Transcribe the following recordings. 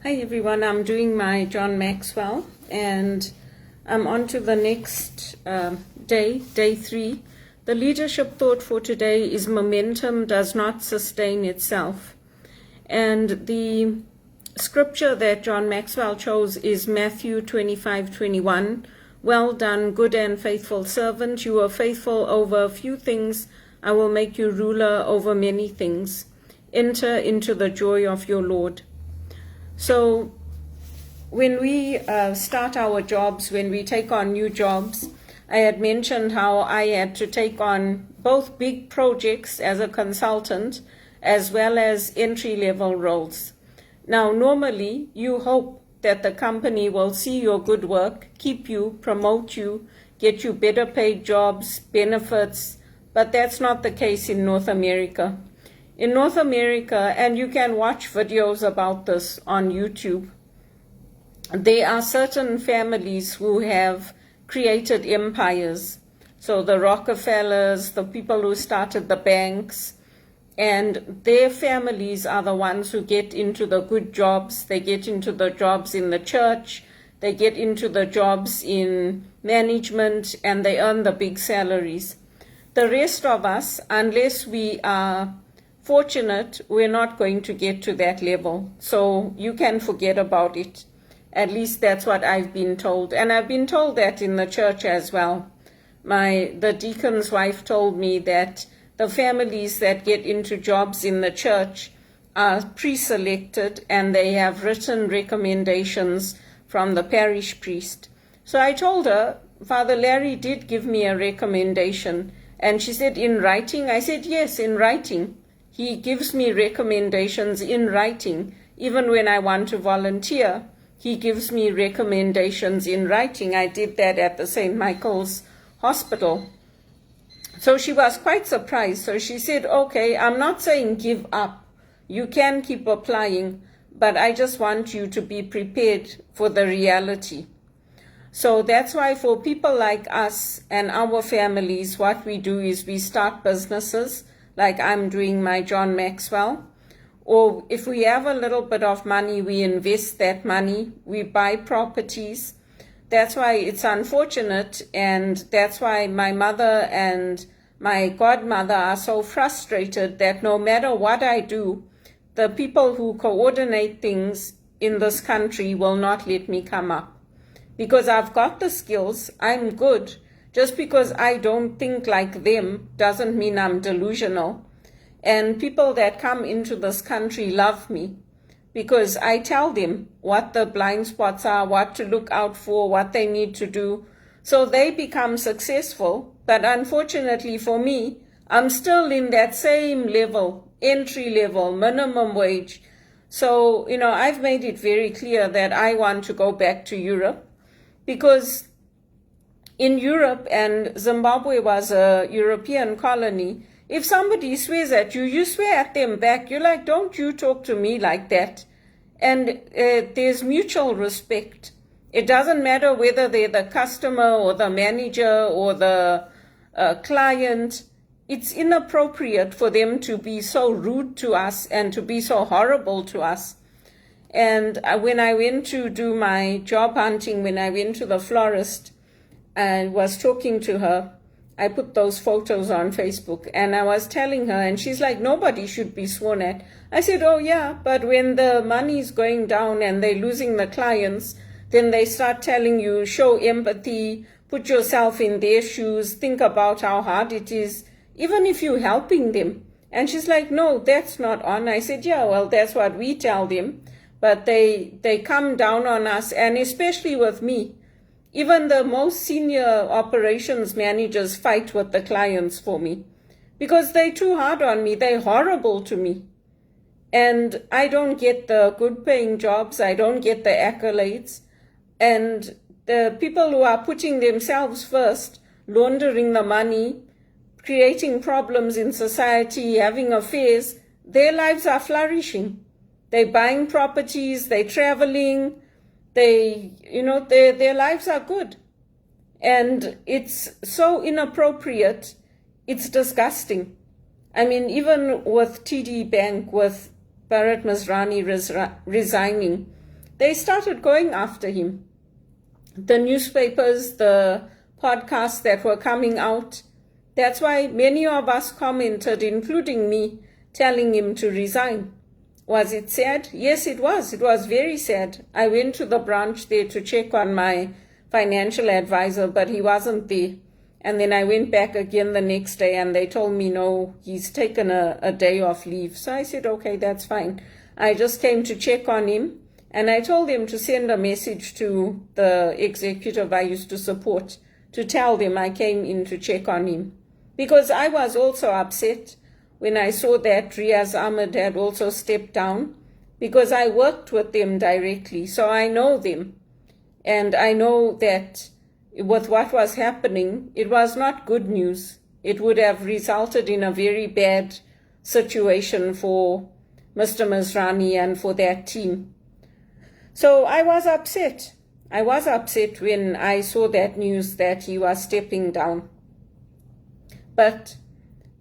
Hi everyone, I'm doing my John Maxwell and I'm on to the next day 3. The leadership thought for today is momentum does not sustain itself. And the scripture that John Maxwell chose is Matthew 25:21. Well done, good and faithful servant. You are faithful over a few things. I will make you ruler over many things. Enter into the joy of your Lord. So when we start our jobs, when we take on new jobs, I had mentioned how I had to take on both big projects as a consultant as well as entry-level roles. Now, normally, you hope that the company will see your good work, keep you, promote you, get you better paid jobs, benefits, but that's not the case in North America. In North America, and you can watch videos about this on YouTube, there are certain families who have created empires. So the Rockefellers, the people who started the banks, and their families are the ones who get into the good jobs. They get into the jobs in the church, they get into the jobs in management, and they earn the big salaries. The rest of us, unless we are fortunate, we're not going to get to that level. So you can forget about it. At least that's what I've been told. And I've been told that in the church as well. The deacon's wife told me that the families that get into jobs in the church are pre-selected and they have written recommendations from the parish priest. So I told her, Father Larry did give me a recommendation. And she said, in writing? I said, yes, in writing. He gives me recommendations in writing. Even when I want to volunteer, he gives me recommendations in writing. I did that at the St. Michael's Hospital. So she was quite surprised. So she said, okay, I'm not saying give up. You can keep applying, but I just want you to be prepared for the reality. So that's why for people like us and our families, what we do is we start businesses, like I'm doing my John Maxwell. Or if we have a little bit of money, we invest that money, we buy properties. That's why it's unfortunate, and that's why my mother and my godmother are so frustrated that no matter what I do, the people who coordinate things in this country will not let me come up. Because I've got the skills, I'm good. Just because I don't think like them doesn't mean I'm delusional. And people that come into this country love me because I tell them what the blind spots are, what to look out for, what they need to do. So they become successful. But unfortunately for me, I'm still in that same level, entry level, minimum wage. So, I've made it very clear that I want to go back to Europe because in Europe, and Zimbabwe was a European colony, if somebody swears at you, you swear at them back. You're like, don't you talk to me like that. And there's mutual respect. It doesn't matter whether they're the customer or the manager or the client. It's inappropriate for them to be so rude to us and to be so horrible to us. And when I went to do my job hunting, when I went to the florist, I was talking to her. I put those photos on Facebook and I was telling her, and she's like, nobody should be sworn at. I said, oh yeah, but when the money's going down and they're losing the clients, then they start telling you, show empathy, put yourself in their shoes, think about how hard it is, even if you're helping them. And she's like, no, that's not on. I said, yeah, well, that's what we tell them. But they come down on us, and especially with me. Even the most senior operations managers fight with the clients for me because they're too hard on me. They're horrible to me. And I don't get the good paying jobs. I don't get the accolades. And the people who are putting themselves first, laundering the money, creating problems in society, having affairs, their lives are flourishing. They're buying properties, they're traveling, their lives are good. And it's so inappropriate, it's disgusting. I mean, even with TD Bank, with Bharat Masrani resigning, they started going after him. The newspapers, the podcasts that were coming out. That's why many of us commented, including me, telling him to resign. Was it sad? Yes, it was. It was very sad. I went to the branch there to check on my financial advisor, but he wasn't there. And then I went back again the next day and they told me, no, he's taken a day off leave. So I said, okay, that's fine. I just came to check on him and I told them to send a message to the executive I used to support to tell them I came in to check on him. Because I was also upset when I saw that Riaz Ahmed had also stepped down, because I worked with them directly, so I know them. And I know that with what was happening, it was not good news. It would have resulted in a very bad situation for Mr. Masrani and for that team. So I was upset. I was upset when I saw that news that he was stepping down. But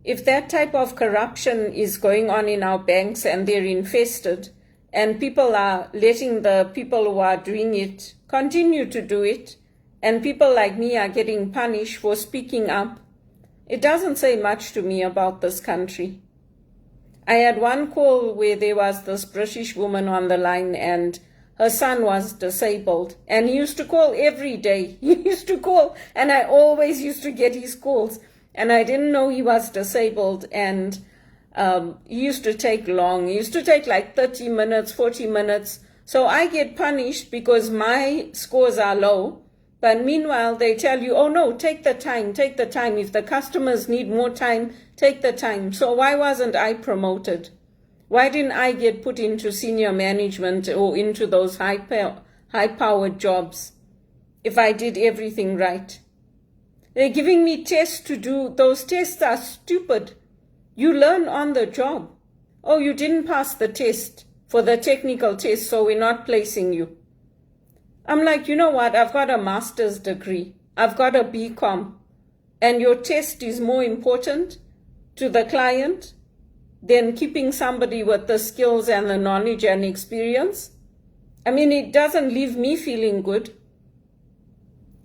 if that type of corruption is going on in our banks and they're infested, and people are letting the people who are doing it continue to do it, and people like me are getting punished for speaking up, it doesn't say much to me about this country. I had one call where there was this British woman on the line and her son was disabled, and he used to call every day. He used to call, and I always used to get his calls. And I didn't know he was disabled, and he used to take long. He used to take like 30 minutes, 40 minutes. So I get punished because my scores are low. But meanwhile, they tell you, oh no, take the time, take the time. If the customers need more time, take the time. So why wasn't I promoted? Why didn't I get put into senior management or into those high-powered jobs if I did everything right? They're giving me tests to do. Those tests are stupid. You learn on the job. Oh, you didn't pass the test for the technical test, so we're not placing you. I'm like, you know what? I've got a master's degree. I've got a BCom. And your test is more important to the client than keeping somebody with the skills and the knowledge and experience. I mean, it doesn't leave me feeling good.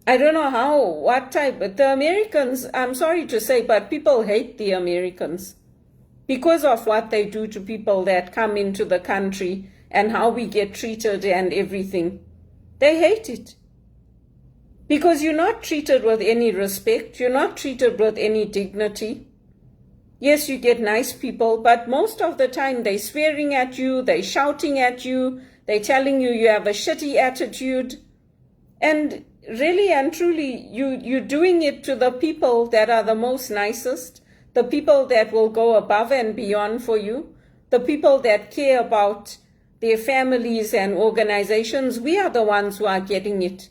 I don't know what type, but the Americans, I'm sorry to say, but people hate the Americans because of what they do to people that come into the country and how we get treated and everything. They hate it because you're not treated with any respect. You're not treated with any dignity. Yes, you get nice people, but most of the time they're swearing at you, they're shouting at you, they're telling you have a shitty attitude. And really and truly, you're doing it to the people that are the most nicest, the people that will go above and beyond for you, the people that care about their families and organizations. We are the ones who are getting it.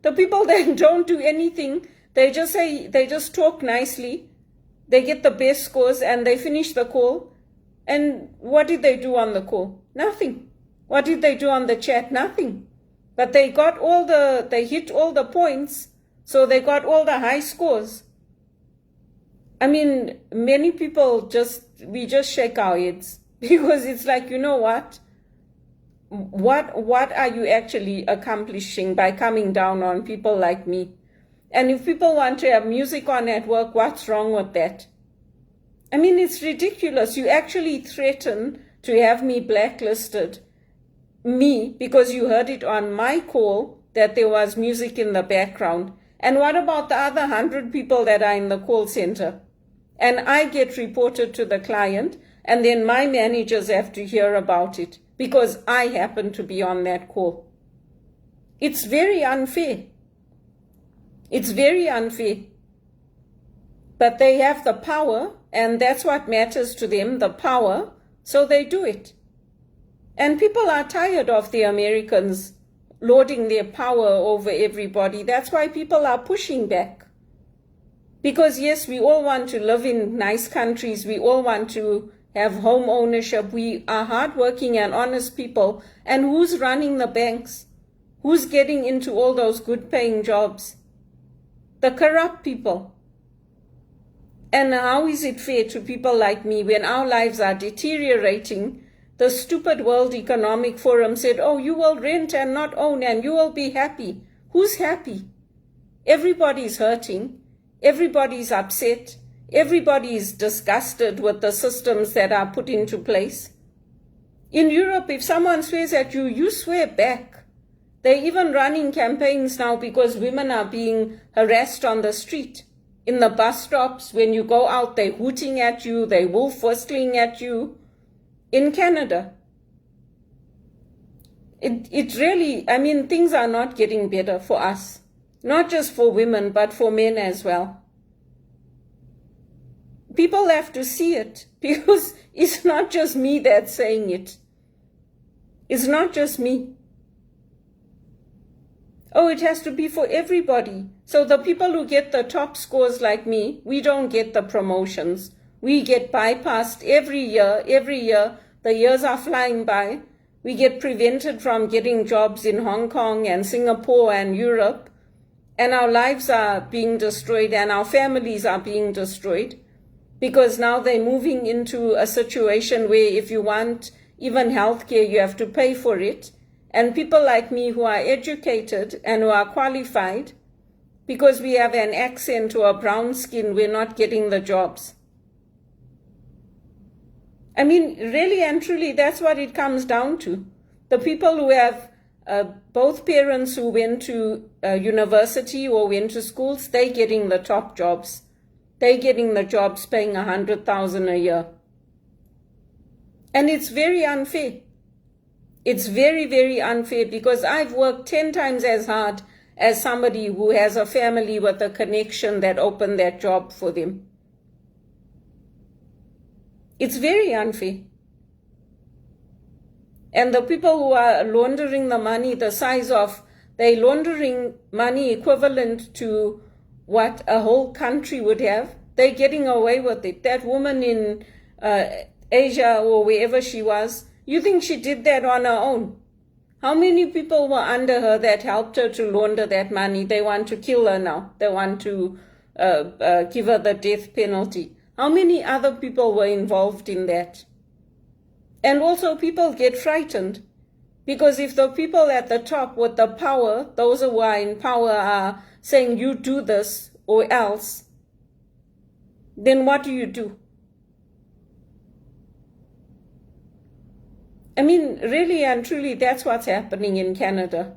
The people that don't do anything, they just talk nicely, they get the best scores and they finish the call. And what did they do on the call? Nothing. What did they do on the chat? Nothing. But they hit all the points, so they got all the high scores. I mean, many people we just shake our heads because it's like, you know what? What are you actually accomplishing by coming down on people like me? And if people want to have music on at work, what's wrong with that? I mean, it's ridiculous. You actually threaten to have me blacklisted. Me, because you heard it on my call that there was music in the background. And what about the other 100 people that are in the call center? And I get reported to the client, and then my managers have to hear about it because I happen to be on that call. It's very unfair. It's very unfair. But they have the power, and that's what matters to them, the power, so they do it. And people are tired of the Americans lording their power over everybody. That's why people are pushing back. Because yes, we all want to live in nice countries. We all want to have home ownership. We are hardworking and honest people. And who's running the banks? Who's getting into all those good paying jobs? The corrupt people. And how is it fair to people like me when our lives are deteriorating The stupid World Economic Forum said, oh, you will rent and not own and you will be happy. Who's happy? Everybody's hurting. Everybody's upset. Everybody is disgusted with the systems that are put into place. In Europe, if someone swears at you, you swear back. They're even running campaigns now because women are being harassed on the street. In the bus stops, when you go out, they're hooting at you, they're wolf whistling at you. In Canada, it really, things are not getting better for us. Not just for women, but for men as well. People have to see it because it's not just me that's saying it. It's not just me. Oh, it has to be for everybody. So the people who get the top scores like me, we don't get the promotions. We get bypassed every year. The years are flying by. We get prevented from getting jobs in Hong Kong and Singapore and Europe. And our lives are being destroyed and our families are being destroyed. Because now they're moving into a situation where if you want even healthcare, you have to pay for it. And people like me who are educated and who are qualified, because we have an accent or a brown skin, we're not getting the jobs. Really and truly, that's what it comes down to. The people who have both parents who went to university or went to schools, they're getting the top jobs. They're getting the jobs paying $100,000 a year. And it's very unfair. It's very, very unfair because I've worked 10 times as hard as somebody who has a family with a connection that opened that job for them. It's very unfair. And the people who are laundering the money, they're laundering money equivalent to what a whole country would have. They're getting away with it. That woman in Asia or wherever she was, you think she did that on her own? How many people were under her that helped her to launder that money? They want to kill her now. They want to give her the death penalty. How many other people were involved in that? And also people get frightened because if the people at the top with the power, those who are in power are saying you do this or else, then what do you do? Really and truly, that's what's happening in Canada.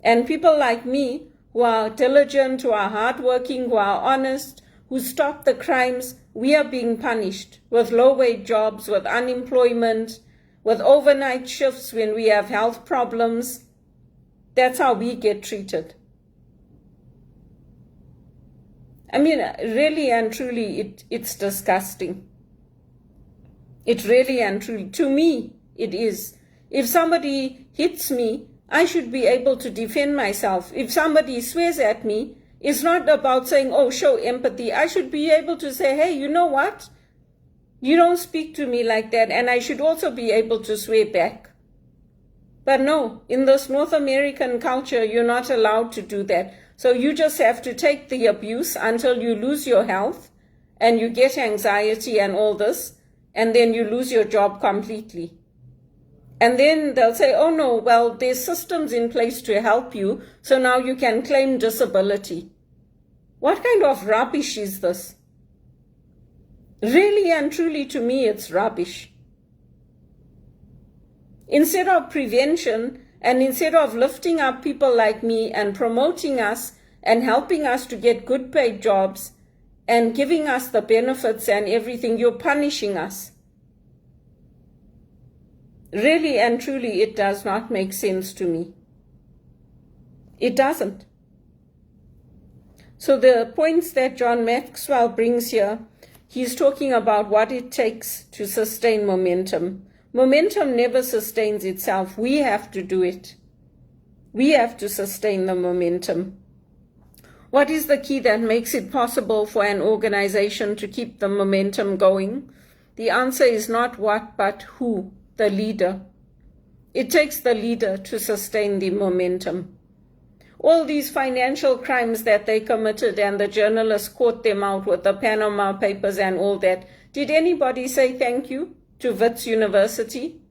And people like me, who are diligent, who are hardworking, who are honest, who stop the crimes, we are being punished with low-wage jobs, with unemployment, with overnight shifts when we have health problems. That's how we get treated. Really and truly, it's disgusting. It really and truly, to me, it is. If somebody hits me, I should be able to defend myself. If somebody swears at me, it's not about saying, oh, show empathy. I should be able to say, hey, you know what? You don't speak to me like that. And I should also be able to swear back. But no, in this North American culture, you're not allowed to do that. So you just have to take the abuse until you lose your health and you get anxiety and all this, and then you lose your job completely. And then they'll say, oh no, well, there's systems in place to help you, so now you can claim disability. What kind of rubbish is this? Really and truly, to me, it's rubbish. Instead of prevention, and instead of lifting up people like me and promoting us and helping us to get good paid jobs and giving us the benefits and everything, you're punishing us. Really and truly, it does not make sense to me. It doesn't. So the points that John Maxwell brings here, he's talking about what it takes to sustain momentum. Momentum never sustains itself. We have to do it. We have to sustain the momentum. What is the key that makes it possible for an organization to keep the momentum going? The answer is not what, but who, the leader. It takes the leader to sustain the momentum. All these financial crimes that they committed and the journalists caught them out with the Panama Papers and all that, did anybody say thank you to Wits University?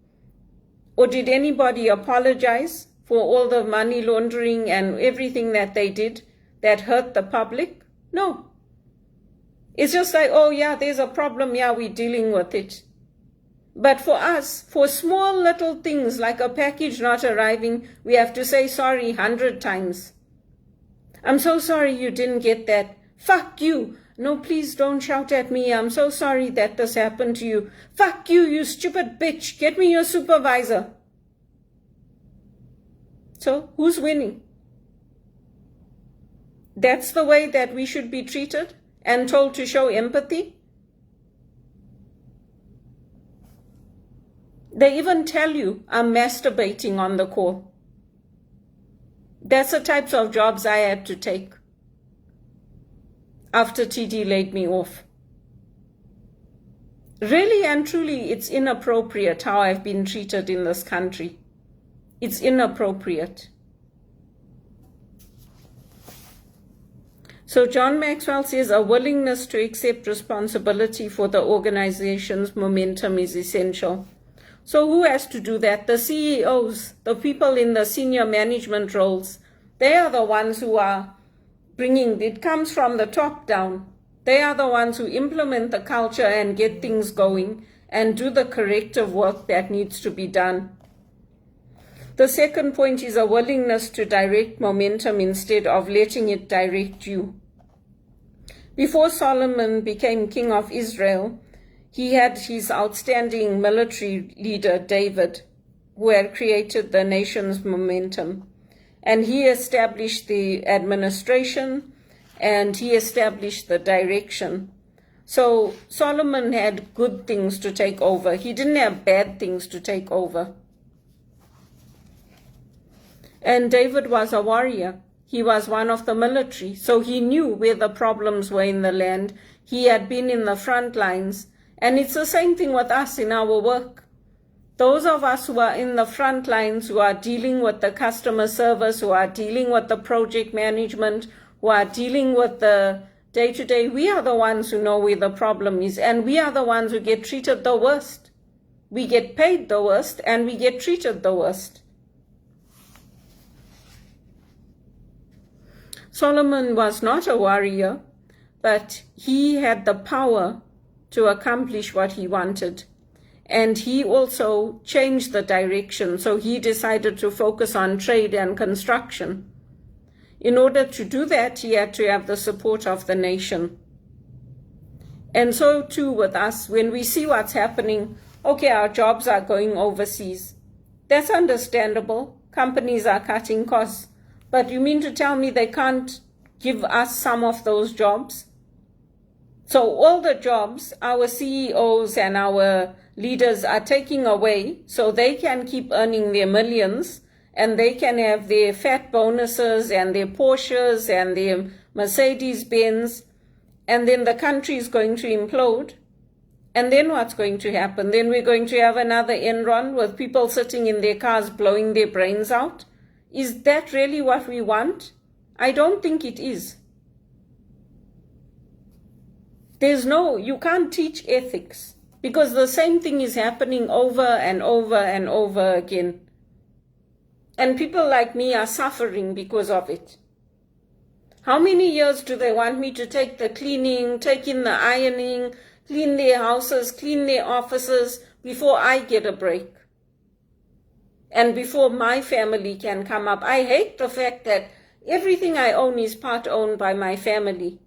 Or did anybody apologize for all the money laundering and everything that they did that hurt the public? No. It's just like, oh yeah, there's a problem, yeah, we're dealing with it. But for us, for small little things like a package not arriving, we have to say sorry 100 times. I'm so sorry you didn't get that. Fuck you. No, please don't shout at me. I'm so sorry that this happened to you. Fuck you, you stupid bitch. Get me your supervisor. So, who's winning? That's the way that we should be treated and told to show empathy? They even tell you I'm masturbating on the call. That's the types of jobs I had to take after TD laid me off. Really and truly, it's inappropriate how I've been treated in this country. It's inappropriate. So John Maxwell says a willingness to accept responsibility for the organization's momentum is essential. So who has to do that? The CEOs, the people in the senior management roles, they are the ones who are bringing, it comes from the top down. They are the ones who implement the culture and get things going and do the corrective work that needs to be done. The second point is a willingness to direct momentum instead of letting it direct you. Before Solomon became king of Israel, he had his outstanding military leader, David, who had created the nation's momentum. And he established the administration and he established the direction. So Solomon had good things to take over. He didn't have bad things to take over. And David was a warrior. He was one of the military. So he knew where the problems were in the land. He had been in the front lines. And it's the same thing with us in our work. Those of us who are in the front lines, who are dealing with the customer service, who are dealing with the project management, who are dealing with the day-to-day, we are the ones who know where the problem is. And we are the ones who get treated the worst. We get paid the worst and we get treated the worst. Solomon was not a warrior, but he had the power to accomplish what he wanted. And he also changed the direction. So he decided to focus on trade and construction. In order to do that, he had to have the support of the nation. And so too with us, when we see what's happening, okay, our jobs are going overseas. That's understandable. Companies are cutting costs. But you mean to tell me they can't give us some of those jobs? So all the jobs our CEOs and our leaders are taking away so they can keep earning their millions and they can have their fat bonuses and their Porsches and their Mercedes-Benz, and then the country is going to implode. And then what's going to happen? Then we're going to have another Enron with people sitting in their cars blowing their brains out. Is that really what we want? I don't think it is. You can't teach ethics because the same thing is happening over and over and over again. And people like me are suffering because of it. How many years do they want me to take the cleaning, take in the ironing, clean their houses, clean their offices before I get a break? And before my family can come up. I hate the fact that everything I own is part owned by my family.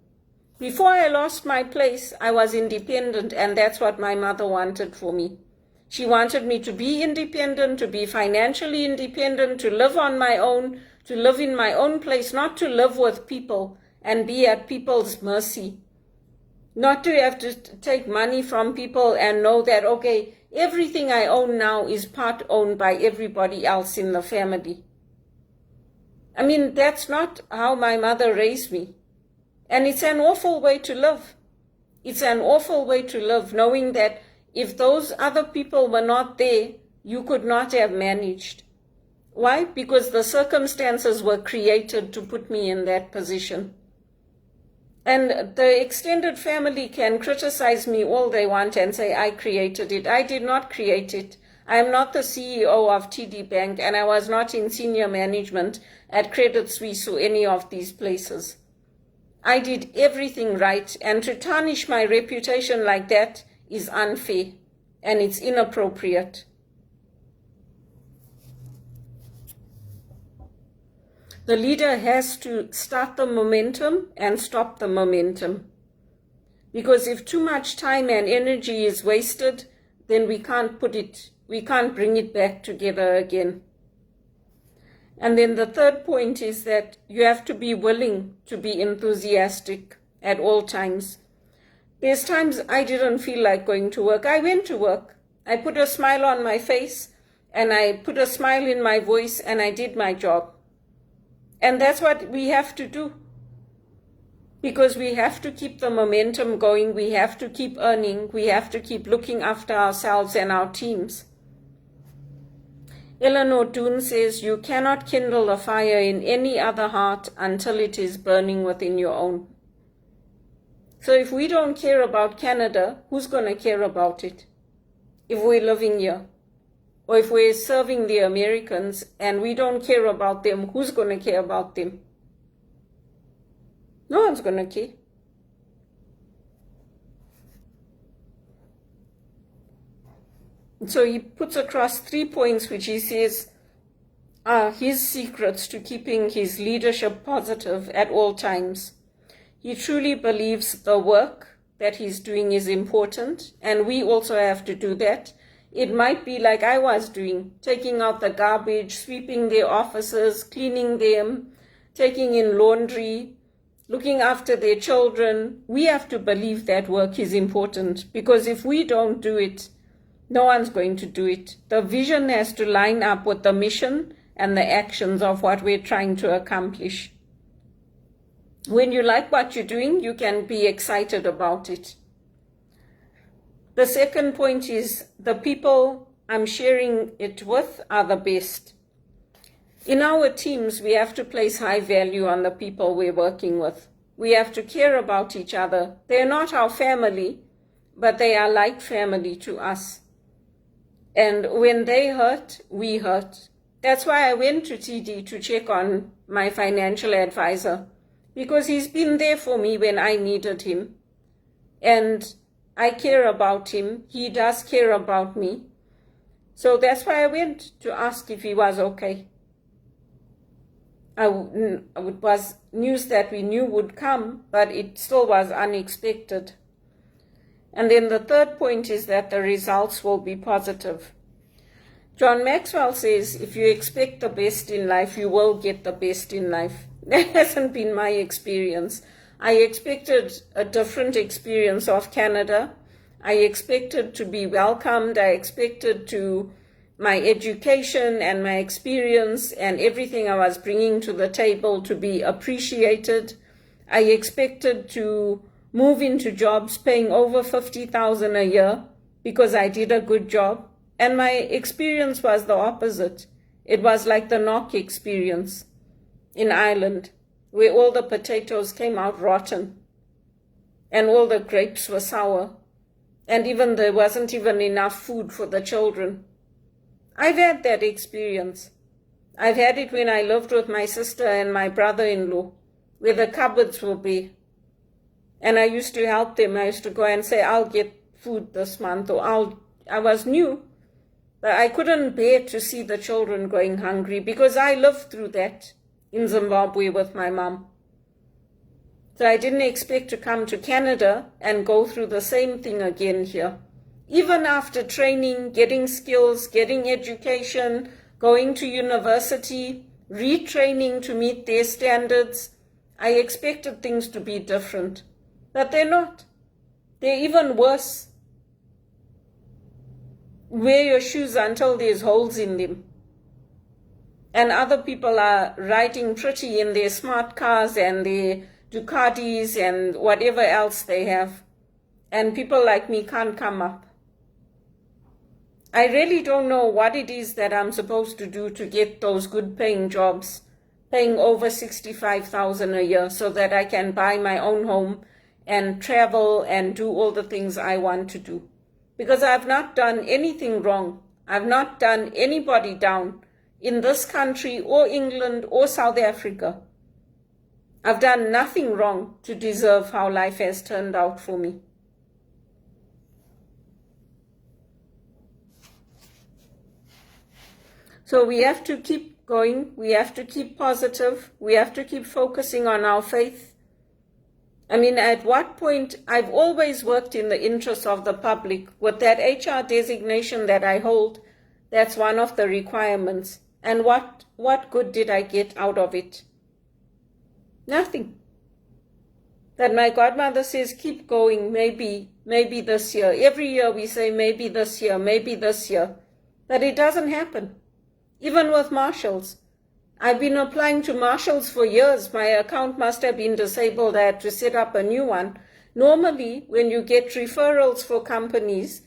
Before I lost my place, I was independent, and that's what my mother wanted for me. She wanted me to be independent, to be financially independent, to live on my own, to live in my own place, not to live with people and be at people's mercy. Not to have to take money from people and know that, okay, everything I own now is part owned by everybody else in the family. I mean, that's not how my mother raised me. And it's an awful way to live. It's an awful way to live, knowing that if those other people were not there, you could not have managed. Why? Because the circumstances were created to put me in that position. And the extended family can criticize me all they want and say, I created it. I did not create it. I am not the CEO of TD Bank, and I was not in senior management at Credit Suisse or any of these places. I did everything right, and to tarnish my reputation like that is unfair, and it's inappropriate. The leader has to start the momentum and stop the momentum. Because if too much time and energy is wasted, then we can't bring it back together again. And then the third point is that you have to be willing to be enthusiastic at all times. There's times I didn't feel like going to work. I went to work. I put a smile on my face, and I put a smile in my voice, and I did my job. And that's what we have to do. Because we have to keep the momentum going, we have to keep earning, we have to keep looking after ourselves and our teams. Eleanor Doon says, you cannot kindle a fire in any other heart until it is burning within your own. So if we don't care about Canada, who's going to care about it? If we're living here, or if we're serving the Americans and we don't care about them, who's going to care about them? No one's going to care. So he puts across 3 points which he says are his secrets to keeping his leadership positive at all times. He truly believes the work that he's doing is important, and we also have to do that. It might be like I was doing, taking out the garbage, sweeping their offices, cleaning them, taking in laundry, looking after their children. We have to believe that work is important, because if we don't do it, no one's going to do it. The vision has to line up with the mission and the actions of what we're trying to accomplish. When you like what you're doing, you can be excited about it. The second point is the people I'm sharing it with are the best. In our teams, we have to place high value on the people we're working with. We have to care about each other. They're not our family, but they are like family to us. And when they hurt, we hurt. That's why I went to TD to check on my financial advisor, because he's been there for me when I needed him. And I care about him. He does care about me. So that's why I went to ask if he was okay. It was news that we knew would come, but it still was unexpected. And then the third point is that the results will be positive. John Maxwell says, if you expect the best in life, you will get the best in life. That hasn't been my experience. I expected a different experience of Canada. I expected to be welcomed. I expected my education and my experience and everything I was bringing to the table to be appreciated. I expected to move into jobs paying over $50,000 a year because I did a good job. And my experience was the opposite. It was like the Knock experience in Ireland, where all the potatoes came out rotten and all the grapes were sour, and even there wasn't even enough food for the children. I've had that experience. I've had it when I lived with my sister and my brother-in-law, where the cupboards were bare. And I used to help them. I used to go and say, I'll get food this month, or I was new, but I couldn't bear to see the children going hungry, because I lived through that in Zimbabwe with my mom. So I didn't expect to come to Canada and go through the same thing again here. Even after training, getting skills, getting education, going to university, retraining to meet their standards, I expected things to be different. But they're not. They're even worse. Wear your shoes until there's holes in them. And other people are riding pretty in their smart cars and their Ducatis and whatever else they have. And people like me can't come up. I really don't know what it is that I'm supposed to do to get those good paying jobs, paying over $65,000 a year, so that I can buy my own home and travel and do all the things I want to do. Because I've not done anything wrong. I've not done anybody down in this country or England or South Africa. I've done nothing wrong to deserve how life has turned out for me. So we have to keep going. We have to keep positive. We have to keep focusing on our faith. I mean, at what point, I've always worked in the interest of the public. With that HR designation that I hold, that's one of the requirements. And what good did I get out of it? Nothing. That my godmother says, keep going, maybe this year. Every year we say, maybe this year, maybe this year. But it doesn't happen. Even with marshals. I've been applying to marshals for years. My account must have been disabled. I had to set up a new one. Normally, when you get referrals for companies,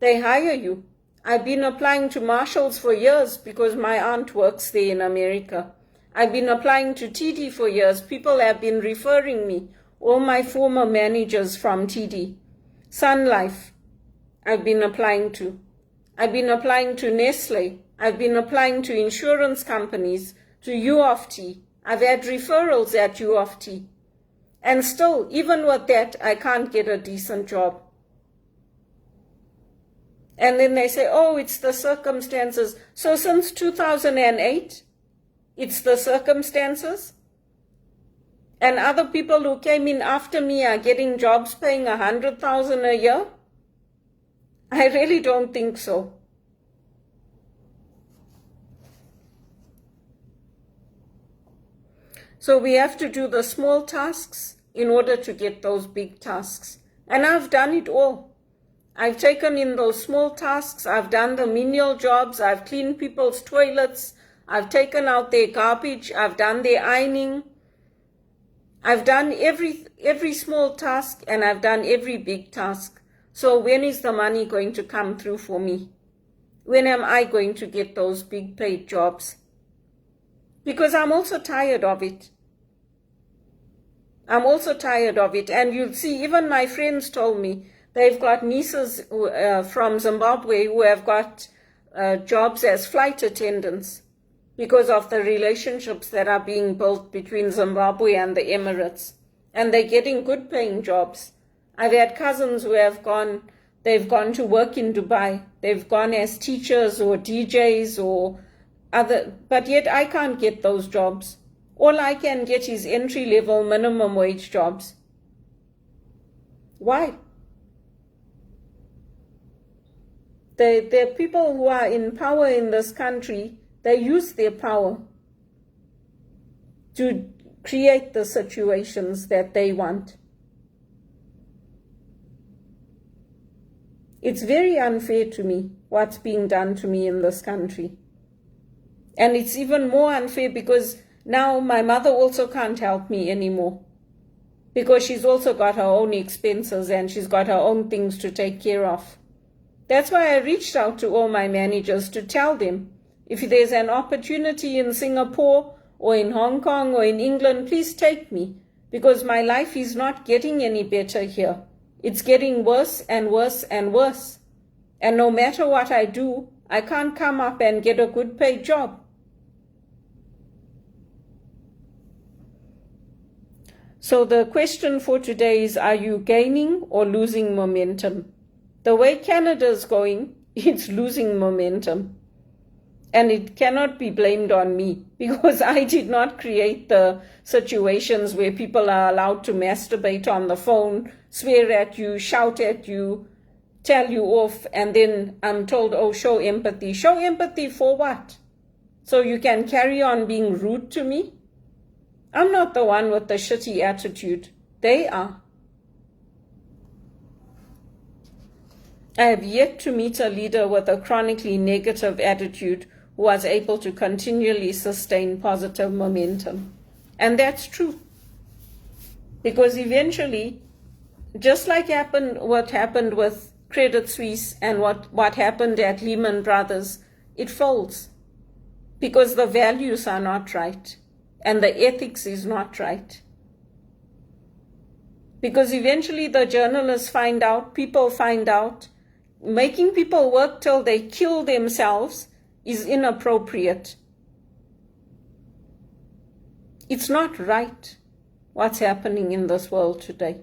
they hire you. I've been applying to marshals for years because my aunt works there in America. I've been applying to TD for years. People have been referring me. All my former managers from TD. Sun Life, I've been applying to. I've been applying to Nestle. I've been applying to insurance companies, to U of T. I've had referrals at U of T. And still, even with that, I can't get a decent job. And then they say, oh, it's the circumstances. So since 2008, it's the circumstances? And other people who came in after me are getting jobs paying $100,000 a year? I really don't think so. So we have to do the small tasks in order to get those big tasks. And I've done it all. I've taken in those small tasks. I've done the menial jobs. I've cleaned people's toilets. I've taken out their garbage. I've done their ironing. I've done every small task, and I've done every big task. So when is the money going to come through for me? When am I going to get those big paid jobs? Because I'm also tired of it. I'm also tired of it. And you'll see, even my friends told me they've got nieces from Zimbabwe who have got jobs as flight attendants because of the relationships that are being built between Zimbabwe and the Emirates. And they're getting good paying jobs. I've had cousins who have they've gone to work in Dubai. They've gone as teachers or DJs or but yet I can't get those jobs. All I can get is entry-level minimum wage jobs. Why? The people who are in power in this country, they use their power to create the situations that they want. It's very unfair to me what's being done to me in this country. And it's even more unfair because now my mother also can't help me anymore because she's also got her own expenses and she's got her own things to take care of. That's why I reached out to all my managers to tell them, if there's an opportunity in Singapore or in Hong Kong or in England, please take me because my life is not getting any better here. It's getting worse and worse and worse. And no matter what I do, I can't come up and get a good paid job. So the question for today is, are you gaining or losing momentum? The way Canada is going, it's losing momentum. And it cannot be blamed on me because I did not create the situations where people are allowed to masturbate on the phone, swear at you, shout at you, tell you off, and then I'm told, oh, show empathy. Show empathy for what? So you can carry on being rude to me? I'm not the one with the shitty attitude. They are. I have yet to meet a leader with a chronically negative attitude who was able to continually sustain positive momentum. And that's true. Because eventually, just like what happened with Credit Suisse and what happened at Lehman Brothers, it folds. Because the values are not right. And the ethics is not right. Because eventually the journalists find out, people find out, Making people work till they kill themselves is inappropriate. It's not right what's happening in this world today.